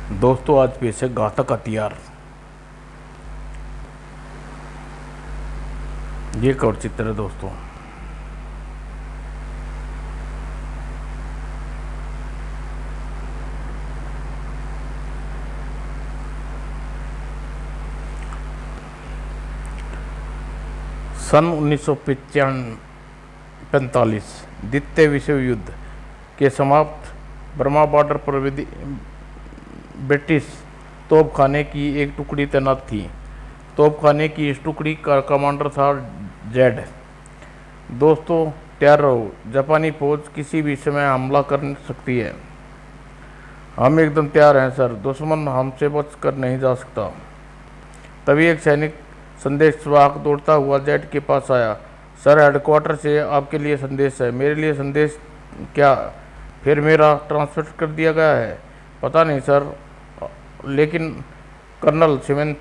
दोस्तों आज पेश है घातक हथियार। ये कवर चित्र है दोस्तों। सन 1945 द्वितीय विश्व युद्ध के समाप्त बर्मा बॉर्डर पर ब्रिटिश तोपखाने की एक टुकड़ी तैनात थी। तोपखाने की इस टुकड़ी का कमांडर था जेड। दोस्तों तैयार रहो, जापानी फौज किसी भी समय हमला कर सकती है। हम एकदम तैयार हैं सर, दुश्मन हमसे बच कर नहीं जा सकता। तभी एक सैनिक संदेश वाहक दौड़ता हुआ जेड के पास आया। सर, हेडक्वार्टर से आपके लिए संदेश है। मेरे लिए संदेश? क्या फिर मेरा ट्रांसफर कर दिया गया है? पता नहीं सर, लेकिन कर्नल सिमंत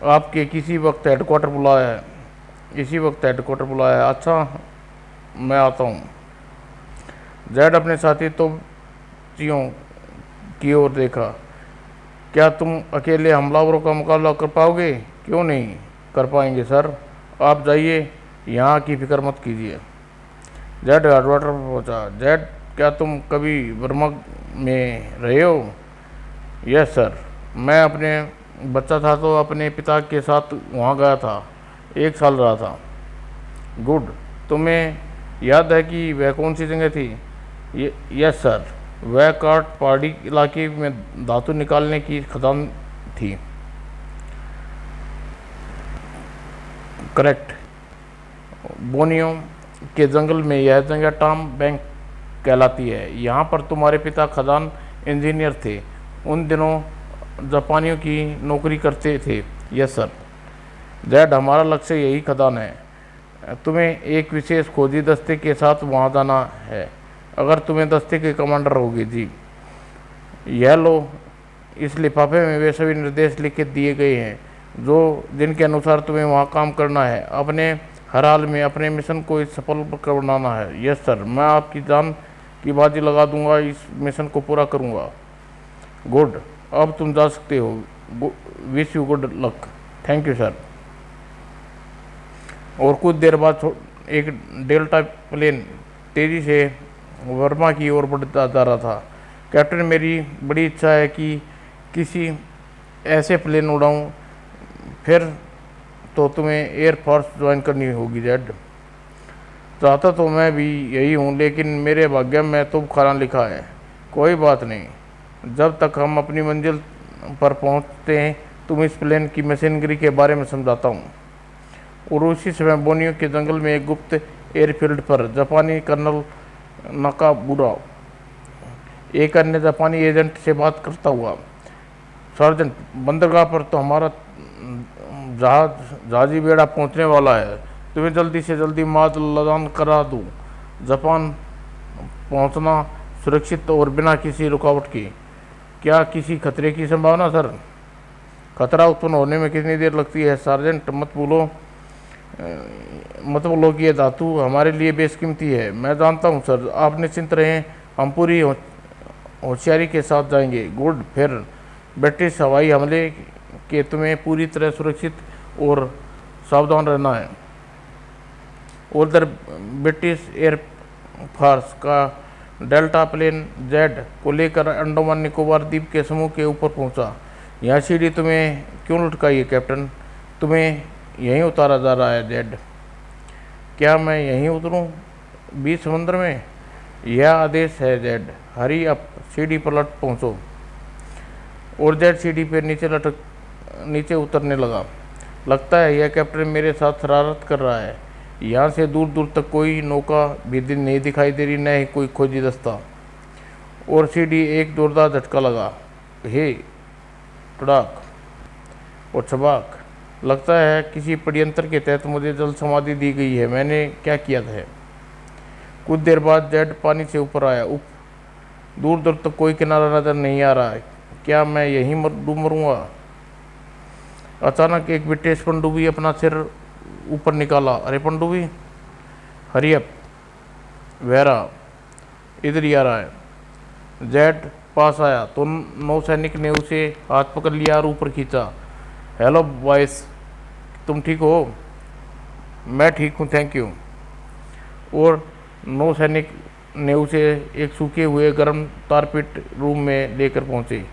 आपके किसी वक्त हेडक्वार्टर बुलाया है। इसी वक्त हेडक्वार्टर बुलाया है। अच्छा, मैं आता हूँ। जेड अपने साथी तोपचियों की ओर देखा। क्या तुम अकेले हमलावरों का मुकाबला कर पाओगे? क्यों नहीं कर पाएंगे सर, आप जाइए, यहाँ की फिक्र मत कीजिए। जेड हेडक्वार्टर पर पहुँचा। जेड, क्या तुम कभी बर्मा में रहे हो? यस सर, मैं अपने बच्चा था तो अपने पिता के साथ वहाँ गया था, 1 साल रहा था। गुड, तुम्हें याद है कि वह कौन सी जगह थी? यस सर, वह काट पहाड़ी इलाके में धातु निकालने की खदान थी। करेक्ट, बोनियो के जंगल में यह जगह टॉम बैंक कहलाती है। यहाँ पर तुम्हारे पिता खदान इंजीनियर थे, उन दिनों जापानियों की नौकरी करते थे। Yes sir. जेड, हमारा लक्ष्य यही खदान है। तुम्हें एक विशेष खोजी दस्ते के साथ वहाँ जाना है। अगर तुम्हें दस्ते के कमांडर होगे जी। यह लो, इस लिफाफे में वे सभी निर्देश लिख के दिए गए हैं जो जिनके अनुसार तुम्हें वहाँ काम करना है। अपने हर हाल में अपने मिशन को सफल बनाना है। यस सर, मैं आपकी जान की बाजी लगा दूंगा, इस मिशन को पूरा करूंगा। गुड, अब तुम जा सकते हो। Wish you good luck. Thank you sir. और कुछ देर बाद एक डेल्टा प्लेन तेज़ी से वर्मा की ओर बढ़ता जा रहा था। कैप्टन, मेरी बड़ी इच्छा है कि किसी ऐसे प्लेन उड़ाऊं। फिर तो तुम्हें एयरफोर्स ज्वाइन करनी होगी जेड। चाहता तो मैं भी यही हूँ, लेकिन मेरे भाग्य में तोपखाना लिखा है। कोई बात नहीं, जब तक हम अपनी मंजिल पर पहुँचते हैं तुम इस प्लेन की मशीनरी के बारे में समझाता हूँ। और उसी समय बोनियो के जंगल में एक गुप्त एयरफील्ड पर जापानी कर्नल नाकामुरा एक अन्य जापानी एजेंट से बात करता हुआ। सार्जेंट, बंदरगाह पर तो हमारा जहाजी बेड़ा पहुंचने वाला है। तुम्हें जल्दी से जल्दी माल लदान करा दूँ। जापान पहुंचना सुरक्षित और बिना किसी रुकावट के। क्या किसी खतरे की संभावना सर? खतरा उत्पन्न होने में कितनी देर लगती है सार्जेंट? मत बोलो कि यह धातु हमारे लिए बेशकीमती है। मैं जानता हूँ सर, आप निश्चिंत रहें, हम पूरी होशियारी के साथ जाएंगे। गुड, फिर ब्रिटिश हवाई हमले के तुम्हें पूरी तरह सुरक्षित और सावधान रहना है। उधर ब्रिटिश एयरफोर्स का डेल्टा प्लेन जेड को लेकर अंडमान निकोबार द्वीप के समूह के ऊपर पहुंचा। यह सीढ़ी तुम्हें क्यों लटकाई है कैप्टन? तुम्हें यहीं उतारा जा रहा है जेड। क्या मैं यहीं उतरूं बीच समुद्र में? यह आदेश है जेड। हरी अप, सीढ़ी पर पहुंचो। और जेड सीढ़ी पर नीचे उतरने लगा। लगता है यह कैप्टन मेरे साथ शरारत कर रहा है। यहाँ से दूर दूर तक कोई नौका भी नहीं दिखाई दे रही, न ही कोई खोजी दस्ता। और सीढ़ी एक जोरदार झटका लगा। हे टुड़ाक और छबाक, लगता है किसी षड्यंत्र के तहत मुझे जल समाधि दी गई है। मैंने क्या किया था? कुछ देर बाद जेड पानी से ऊपर आया। दूर दूर तक कोई किनारा नजर नहीं आ रहा है। क्या मैं यहीं डूब मरूंगा? अचानक एक ब्रिटिश पनडुब्बी अपना सिर ऊपर निकाला। अरे पनडुब्बी, हरी अप, वेरा इधर ही आ रहा है। जेड पास आया तो नौसैनिक ने उसे हाथ पकड़ लिया और ऊपर खींचा। हेलो बॉयस, तुम ठीक हो? मैं ठीक हूँ, थैंक यू। और नौसैनिक ने उसे एक सूखे हुए गर्म कारपेट रूम में लेकर पहुंचे।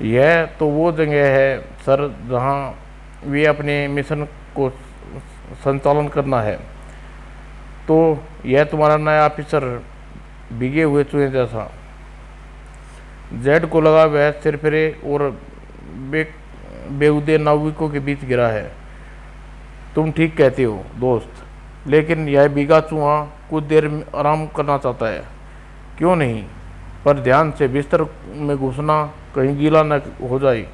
यह तो वो जगह है सर जहां वे अपने मिशन को संचालन करना है। तो यह तुम्हारा नया ऑफिसर भीगे हुए चूहे जैसा। जेड को लगा वह सिर फिरे और बे बेहुदे नाविकों के बीच गिरा है। तुम ठीक कहते हो दोस्त, लेकिन यह भीगा चूहा कुछ देर आराम करना चाहता है। क्यों नहीं, पर ध्यान से बिस्तर में घुसना, कहीं गीला न हो जाए।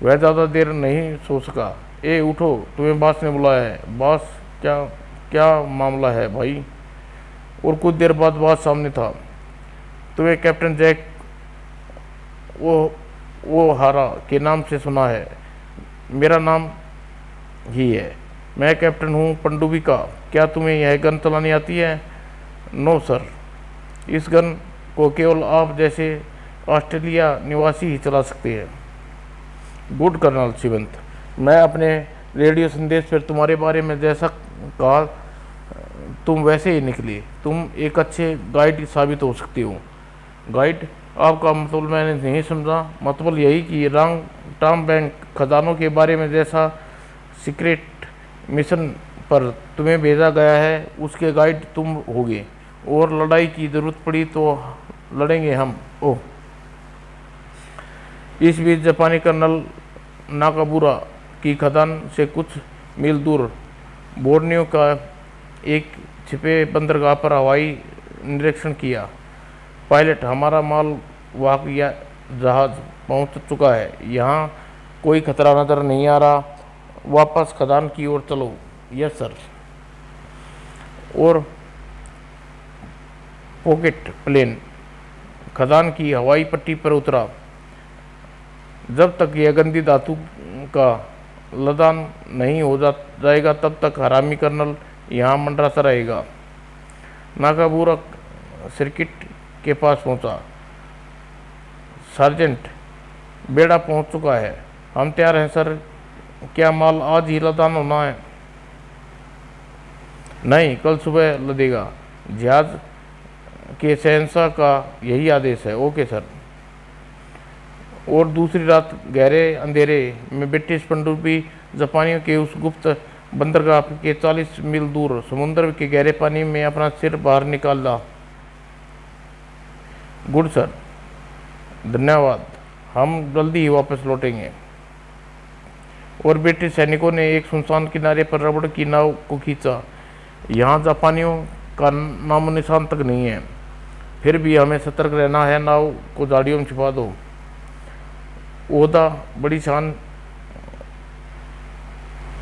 वह ज़्यादा देर नहीं सो सका। ए उठो, तुम्हें बॉस ने बुलाया है। बॉस? क्या क्या मामला है भाई? और कुछ देर बाद बॉस सामने था। तुम्हें कैप्टन जैक वो हारा के नाम से सुना है? मेरा नाम ही है। मैं कैप्टन हूँ पनडुब्बी का। क्या तुम्हें यह गन चलानी आती है? नो सर, इस गन को केवल आप जैसे ऑस्ट्रेलिया निवासी ही चला सकते हैं। गुड कर्नल शिवंत, मैं अपने रेडियो संदेश पर तुम्हारे बारे में जैसा कहा तुम वैसे ही निकले। तुम एक अच्छे गाइड साबित हो सकते हो। गाइड? आपका मतलब मैंने नहीं समझा। मतलब यही कि रॉन्ग टर्म बैंक खजानों के बारे में जैसा सीक्रेट मिशन पर तुम्हें भेजा गया है उसके गाइड तुम होगे। और लड़ाई की ज़रूरत पड़ी तो लड़ेंगे हम। ओह। इस बीच जापानी कर्नल नाकाबुरा की खदान से कुछ मील दूर बोर्नियो का एक छिपे बंदरगाह पर हवाई निरीक्षण किया। पायलट, हमारा माल वाहक जहाज पहुंच चुका है। यहाँ कोई खतरा नजर नहीं आ रहा। वापस खदान की ओर चलो। Yes sir. और पॉकेट प्लेन खदान की हवाई पट्टी पर उतरा। जब तक यह गंदी धातु का लदान नहीं हो जाएगा तब तक हरामी कर्नल यहाँ मंडराता रहेगा। नाकाबुरा सर्किट के पास पहुंचा। सार्जेंट, बेड़ा पहुंच चुका है। हम तैयार हैं सर। क्या माल आज ही लदान होना है? नहीं, कल सुबह लदेगा। जहाज के शहंशाह का यही आदेश है। Okay sir. और दूसरी रात गहरे अंधेरे में ब्रिटिश पनडुब्बी जापानियों के उस गुप्त बंदरगाह के 40 मील दूर समुद्र के गहरे पानी में अपना सिर बाहर निकाला। गुड सर, धन्यवाद। हम जल्दी ही वापस लौटेंगे। और ब्रिटिश सैनिकों ने एक सुनसान किनारे पर रबड़ की नाव को खींचा। यहाँ जापानियों का नामो निशान तक नहीं है। फिर भी हमें सतर्क रहना है। नाव को झाड़ियों में छिपा दो। ओदा बड़ी शान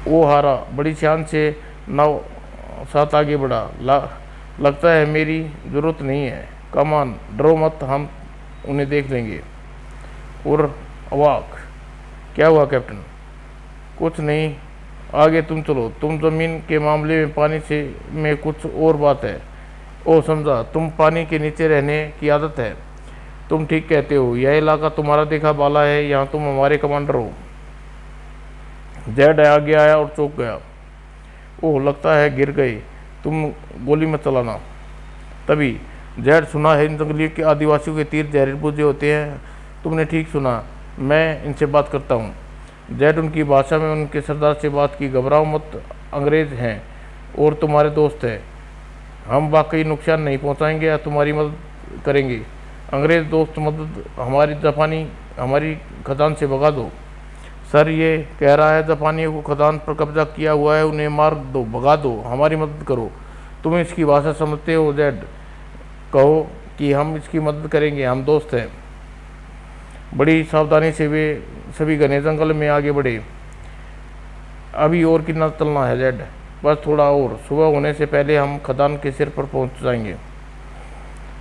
ओ हारा बड़ी शान से नाव साथ आगे बढ़ा। लगता है मेरी ज़रूरत नहीं है। कमान, डरो मत, हम उन्हें देख लेंगे। और अवाक, क्या हुआ कैप्टन? कुछ नहीं, आगे तुम चलो। तुम ज़मीन के मामले में पानी से में कुछ और बात है। ओ समझा, तुम पानी के नीचे रहने की आदत है। तुम ठीक कहते हो। यह इलाका तुम्हारा देखा बाला है। यहाँ तुम हमारे कमांडर हो। जेड आगे आया और चौंक गया। ओह, लगता है गिर गए। तुम गोली मत चलाना। तभी जेड, सुना है इन जंगलियों के आदिवासियों के तीर जहरीले बुझे होते हैं। तुमने ठीक सुना, मैं इनसे बात करता हूँ। जेड उनकी भाषा में उनके सरदार से बात की। घबराओ मत, अंग्रेज़ हैं और तुम्हारे दोस्त हैं। हम वाकई नुकसान नहीं पहुँचाएंगे या तुम्हारी मदद करेंगे। अंग्रेज़ दोस्त मदद हमारी खदान से भगा दो। सर, ये कह रहा है जापानियों को खदान पर कब्जा किया हुआ है, उन्हें मार दो, भगा दो, हमारी मदद करो। तुम इसकी भाषा समझते हो जेड? कहो कि हम इसकी मदद करेंगे, हम दोस्त हैं। बड़ी सावधानी से वे सभी घने जंगल में आगे बढ़े। अभी और कितना चलना है जेड? बस थोड़ा और। सुबह होने से पहले हम खदान के सिर पर पहुंच जाएंगे।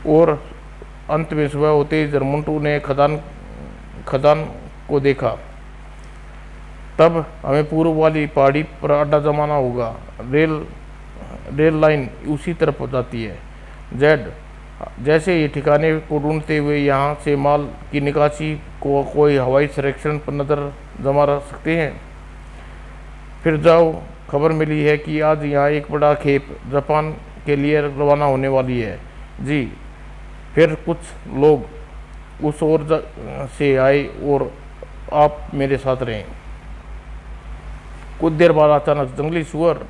और अंत में सुबह होते ही जरमुंटू ने खदान को देखा। तब हमें पूर्व वाली पहाड़ी पर अड्डा जमाना होगा। रेल लाइन उसी तरफ जाती है। जेड, जैसे ही ठिकाने को ढूंढते हुए यहाँ से माल की निकासी को कोई हवाई संरक्षण पर नज़र जमा रख सकते हैं। फिर जाओ, खबर मिली है कि आज यहाँ एक बड़ा खेप जापान के लिए रवाना होने वाली है। जी। फिर कुछ लोग उस ओर से आए और आप मेरे साथ रहें। कुछ देर बाद अचानक जंगली सुअर,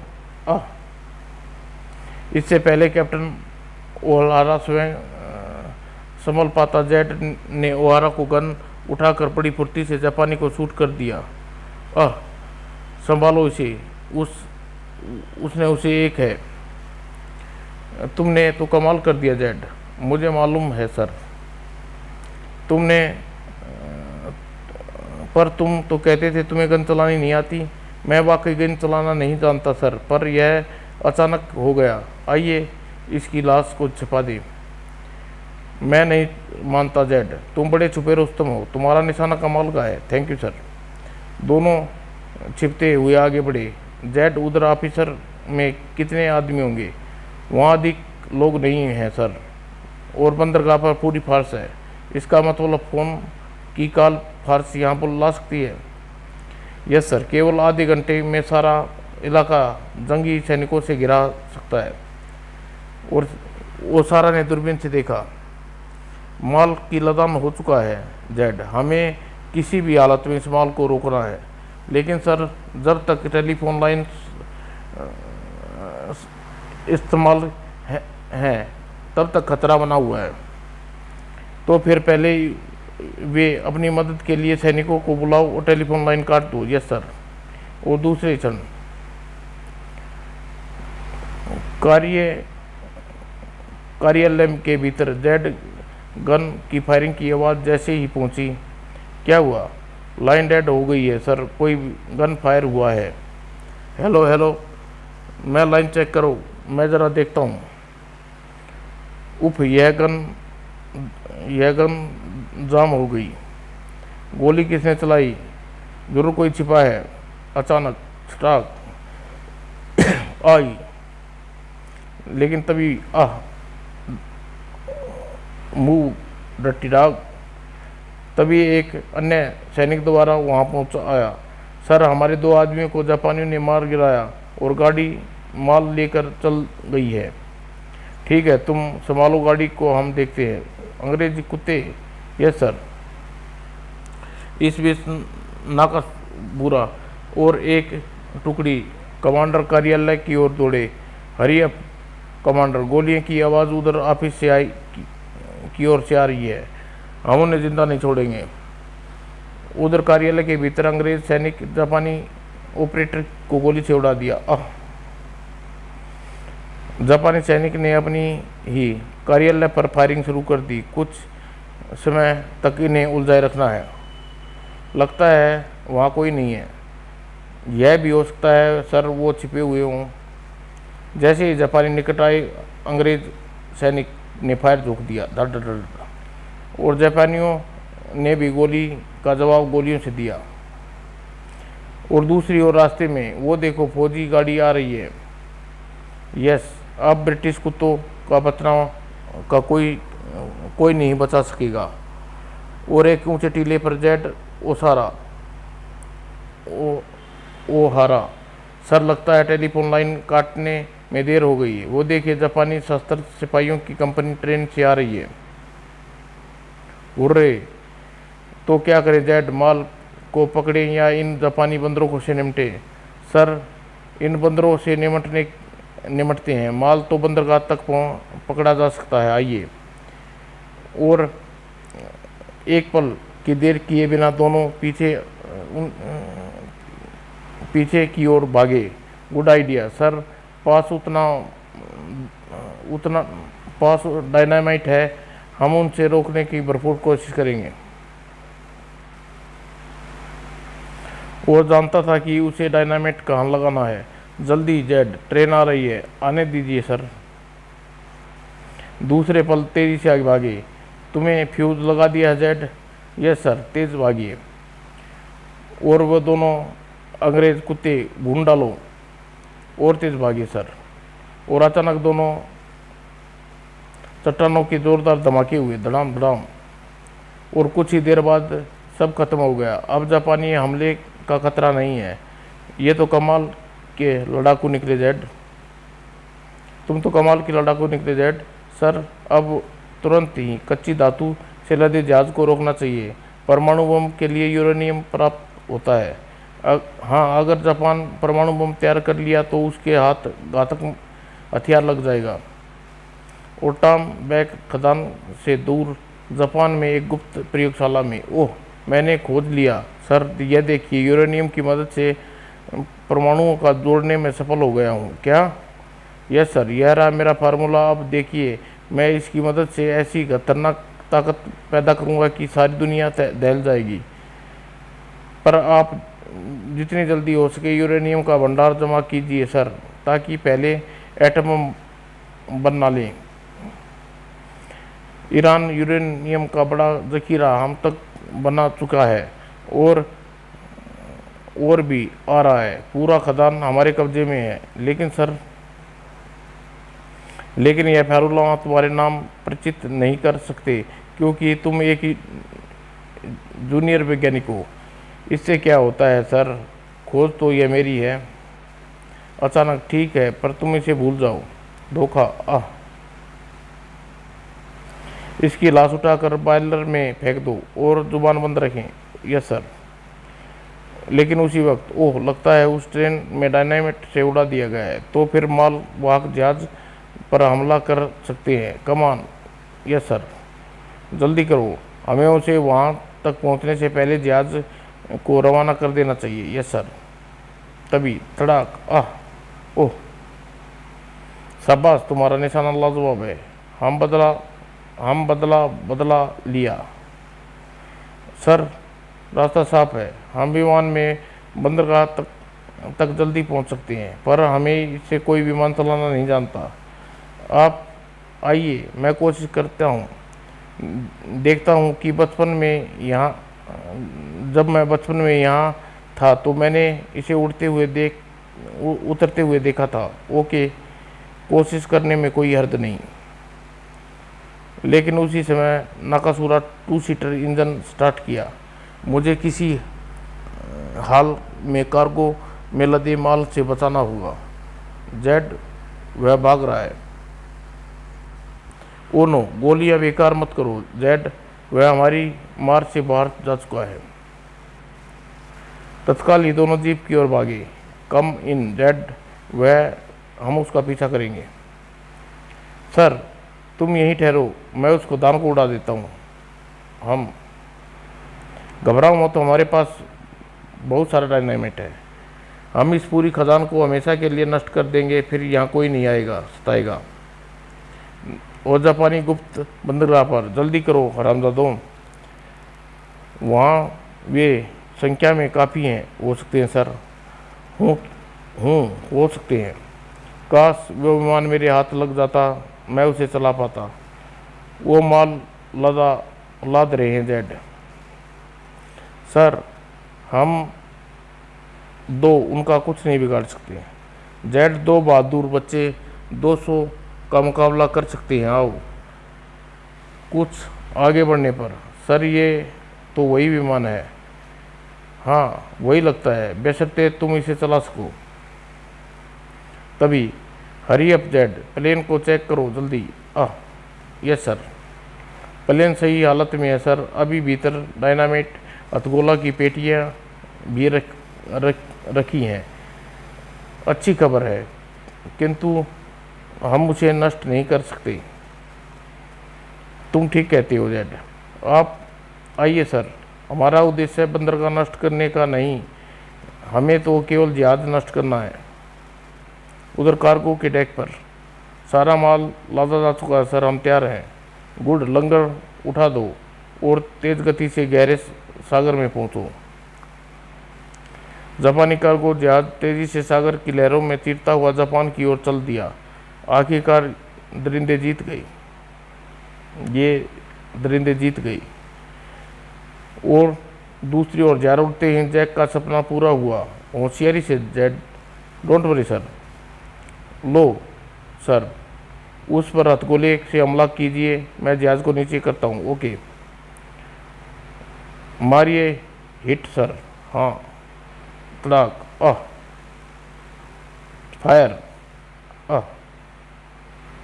इससे पहले कैप्टन ओहारा स्वयं संभल पाता, जेड ने ओहारा को गन उठाकर बड़ी फुर्ती से जापानी को शूट कर दिया। संभालो इसे, उसने उसे एक है। तुमने तो कमाल कर दिया जेड। मुझे मालूम है सर, तुमने पर तुम तो कहते थे तुम्हें गन चलानी नहीं आती। मैं वाकई गन चलाना नहीं जानता सर, पर यह अचानक हो गया। आइए इसकी लाश को छिपा दे। मैं नहीं मानता जेड, तुम बड़े छुपे रुस्तम हो। तुम्हारा निशाना कमाल का है। Thank you sir. दोनों छिपते हुए आगे बढ़े। जेड, उधर ऑफिसर में कितने आदमी होंगे? वहाँ अधिक लोग नहीं हैं सर, और बंदरगाह पर पूरी फार्स है। इसका मतलब फ़ोन की कॉल फार्स यहाँ पर ला सकती है। यस सर, केवल आधे घंटे में सारा इलाका जंगी सैनिकों से घिरा सकता है। और वो सारा ने दूरबीन से देखा। माल की लदान हो चुका है जेड, हमें किसी भी हालत में इस माल को रोकना है। लेकिन सर, जब तक टेलीफोन लाइन इस्तेमाल है तब तक खतरा बना हुआ है। तो फिर पहले वे अपनी मदद के लिए सैनिकों को बुलाओ और टेलीफोन लाइन काट दो। Yes sir. और दूसरे क्षण कार्यालय के भीतर जेड गन की फायरिंग की आवाज़ जैसे ही पहुंची। क्या हुआ? लाइन डेड हो गई है सर, कोई गन फायर हुआ है। हेलो हेलो, मैं लाइन चेक करो, मैं ज़रा देखता हूँ। उफ, यह गन जाम हो गई। गोली किसने चलाई? जरूर कोई छिपा है। अचानक स्टाक आई, लेकिन तभी मूव डर्टी डॉग। तभी एक अन्य सैनिक दोबारा वहां पहुंच आया। सर, हमारे 2 आदमियों को जापानियों ने मार गिराया और गाड़ी माल लेकर चल गई है। ठीक है, तुम संभालो गाड़ी को, हम देखते हैं। अंग्रेजी कुत्ते। Yes sir. इस बीच नाका बुरा और एक टुकड़ी कमांडर कार्यालय की ओर दौड़े। हरी अप कमांडर, गोलियों की आवाज़ उधर ऑफिस से की ओर से आ रही है। हम उन्हें जिंदा नहीं छोड़ेंगे। उधर कार्यालय के भीतर अंग्रेज सैनिक जापानी ऑपरेटर को गोली से उड़ा दिया। जापानी सैनिक ने अपनी ही कार्यालय पर फायरिंग शुरू कर दी। कुछ समय तक इन्हें उलझाए रखना है। लगता है वहाँ कोई नहीं है। यह भी हो सकता है सर, वो छिपे हुए हों। जैसे ही जापानी निकट आए, अंग्रेज सैनिक ने फायर रोक दिया। धड़ धड़ धड़, और जापानियों ने भी गोली का जवाब गोलियों से दिया। और दूसरी ओर रास्ते में वो देखो, फौजी गाड़ी आ रही है। यस, अब ब्रिटिश कुत्तों का बचना का कोई नहीं बचा सकेगा। और एक ऊंचे टीले पर जेड ओहारा। सर, लगता है टेलीफोन लाइन काटने में देर हो गई है। वो देखिए, जापानी सशस्त्र सिपाहियों की कंपनी ट्रेन से आ रही है। हुर्रे! तो क्या करें जेड, माल को पकड़े या इन जापानी बंदरों से निपटे? सर, इन बंदरों से निपटते हैं। माल तो बंदरगाह तक पकड़ा जा सकता है। आइए। और एक पल की देर किए बिना दोनों पीछे की ओर भागे। गुड आइडिया सर, पास डायनामाइट है। हम उनसे रोकने की भरपूर कोशिश करेंगे। वो जानता था कि उसे डायनामाइट कहाँ लगाना है। जल्दी जेड, ट्रेन आ रही है, आने दीजिए सर। दूसरे पल तेजी से आगे भागे। तुम्हें फ्यूज लगा दिया जेड? यस सर, तेज भागिए। और वो दोनों अंग्रेज कुत्ते भून डालो और तेज भागिए सर। और अचानक दोनों चट्टानों के जोरदार धमाके हुए, धड़ाम धड़ाम, और कुछ ही देर बाद सब खत्म हो गया। अब जापानी हमले का खतरा नहीं है। ये तो कमाल के लड़ाकू निकले जेड। तुम तो कमाल के लड़ाकू निकले जेड। सर, अब तुरंत ही कच्ची धातु से लदे जहाज को रोकना चाहिए। परमाणु बम के लिए यूरेनियम प्राप्त होता है। हाँ, अगर जापान परमाणु बम तैयार कर लिया तो उसके हाथ घातक हथियार लग जाएगा। और टॉम बैक खदान से दूर जापान में एक गुप्त प्रयोगशाला में। ओह, मैंने खोज लिया सर, यह देखिए, यूरेनियम की मदद से परमाणुओं का जोड़ने में सफल हो गया हूँ। क्या? यस सर, यह रहा मेरा फार्मूला। अब देखिए, मैं इसकी मदद से ऐसी खतरनाक ताकत पैदा करूँगा कि सारी दुनिया दहल जाएगी। पर आप जितनी जल्दी हो सके यूरेनियम का भंडार जमा कीजिए सर, ताकि पहले एटम बम ना लें। ईरान यूरेनियम का बड़ा जखीरा हम तक बना चुका है, और भी आ रहा है। पूरा खदान हमारे कब्जे में है। लेकिन यह फार्मूला तुम्हारे नाम परिचित नहीं कर सकते, क्योंकि तुम एक ही जूनियर वैज्ञानिक हो। इससे क्या होता है सर, खोज तो यह मेरी है। अचानक, ठीक है, पर तुम इसे भूल जाओ। धोखा। इसकी लाश उठाकर बॉयलर में फेंक दो और जुबान बंद रखें। Yes sir. लेकिन उसी वक्त, ओह, लगता है उस ट्रेन में डायनामाइट से उड़ा दिया गया है। तो फिर माल वाहक जहाज पर हमला कर सकते हैं। कमान। यस सर, जल्दी करो, हमें उसे वहां तक पहुंचने से पहले जहाज को रवाना कर देना चाहिए। Yes sir. तभी धड़ाक। ओह, शाबाश, तुम्हारा निशाना लाजवाब है। हम बदला लिया सर। रास्ता साफ है। हम विमान में बंदरगाह तक जल्दी पहुंच सकते हैं, पर हमें इससे कोई विमान चलाना नहीं जानता। आप आइए, मैं कोशिश करता हूँ। देखता हूँ कि जब मैं बचपन में यहाँ था तो मैंने इसे उतरते हुए देखा था। ओके, कोशिश करने में कोई हर्ज नहीं। लेकिन उसी समय नाकासूरा 2 सीटर इंजन स्टार्ट किया। मुझे किसी हाल में कार्गो में लदे माल से बचाना होगा। जेड, वह भाग रहा है। ओ नो, गोलियां बेकार मत करो जेड, वह हमारी मार से बाहर जा चुका है। तत्काल ही दोनों जीप की ओर भागे। कम इन जेड, हम उसका पीछा करेंगे। सर, तुम यहीं ठहरो, मैं उस खुदान को उड़ा देता हूँ। हम घबराओ मत, तो हमारे पास बहुत सारा डायनामाइट है। हम इस पूरी खदान को हमेशा के लिए नष्ट कर देंगे, फिर यहाँ कोई नहीं आएगा, सताएगा। और जापानी गुप्त बंदरगाह पर जल्दी करो हरामजादों। वहाँ वे संख्या में काफ़ी हो सकते हैं सर। हो सकते हैं। काश वो विमान मेरे हाथ लग जाता, मैं उसे चला पाता। वो माल लाद रहे हैं जेड। सर, हम उनका कुछ नहीं बिगाड़ सकते। जेड, 2 बहादुर बच्चे 200 का मुकाबला कर सकते हैं। आओ कुछ आगे बढ़ने पर। सर, ये तो वही विमान है। हाँ, वही लगता है, बशर्ते तुम इसे चला सको। तभी, हरी अप जेड, प्लेन को चेक करो जल्दी। यस सर, प्लेन सही हालत में है सर। अभी भीतर डायनामाइट हथगोला की पेटियां भी रखी हैं। अच्छी खबर है, किंतु हम उसे नष्ट नहीं कर सकते। तुम ठीक कहते हो जेड। आप आइए सर, हमारा उद्देश्य बंदरगाह नष्ट करने का नहीं, हमें तो केवल जहाज नष्ट करना है। उधर कार्गो के डेक पर सारा माल लादा जा चुका है सर, हम तैयार हैं। गुड, लंगर उठा दो और तेज गति से गहरे सागर में पहुंचो। जापानी कार्गो जहाज तेजी से सागर की लहरों में चीरता हुआ जापान की ओर चल दिया। आखिरकार दरिंदे जीत गई। और दूसरी ओर जा उठते ही जैक का सपना पूरा हुआ। होशियारी से Z, don't worry sir. Low sir, उस पर हथगोले से हमला कीजिए, मैं जहाज को नीचे करता हूँ। ओके, मारिए, हिट सर। हाँ, तड़ाक, फायर,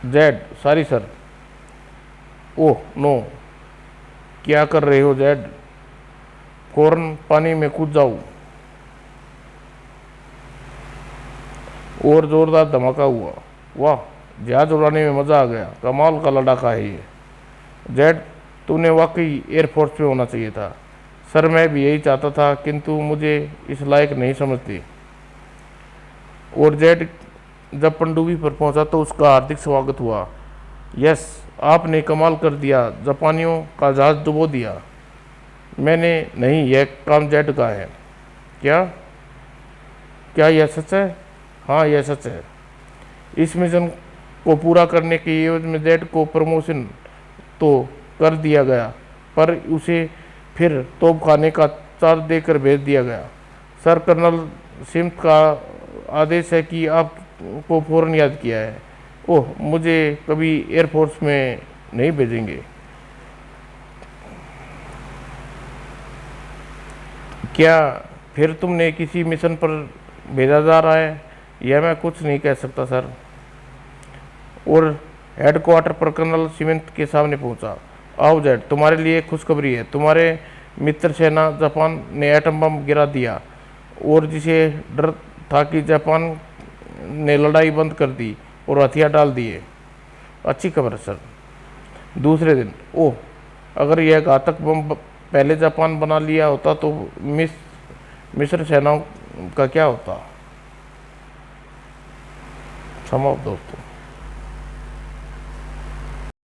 जेड, सॉरी सर। ओह नो, क्या कर रहे हो जेड? फौरन पानी में कूद जाओ। और जोरदार धमाका हुआ। वाह, जहाज उड़ाने में मज़ा आ गया, कमाल का लड़ाका है ये। जेड, तूने वाकई एयरफोर्स में होना चाहिए था। सर मैं भी यही चाहता था, किंतु मुझे इस लायक नहीं समझती। और जेड जब पनडुब्बी पर पहुंचा तो उसका हार्दिक स्वागत हुआ। यस, आपने कमाल कर दिया, जापानियों का जहाज डुबो दिया। मैंने नहीं, यह काम जेड का है। क्या क्या यह सच है? हाँ, यह सच है। इस मिशन को पूरा करने के एवज में जेड को प्रमोशन तो कर दिया गया, पर उसे फिर तोपखाने का चार्ज देकर भेज दिया गया। सर, कर्नल सिम्स का आदेश है कि आपको फौरन याद किया है। ओह, मुझे कभी एयरफोर्स में नहीं भेजेंगे। क्या फिर तुमने किसी मिशन पर भेजा जा रहा है? यह मैं कुछ नहीं कह सकता सर। और हेडक्वार्टर पर कर्नल सीमेंट के सामने पहुंचा। आओ जेड, तुम्हारे लिए खुशखबरी है। तुम्हारे मित्र सेना जापान ने एटम बम गिरा दिया, और जिसे डर था कि जापान ने लड़ाई बंद कर दी और हथियार डाल दिए। अच्छी खबर है सर। दूसरे दिन, ओह, अगर यह घातक बम पहले जापान बना लिया होता तो मिस्र सेनाओं का क्या होता? समाप्त दोस्तों।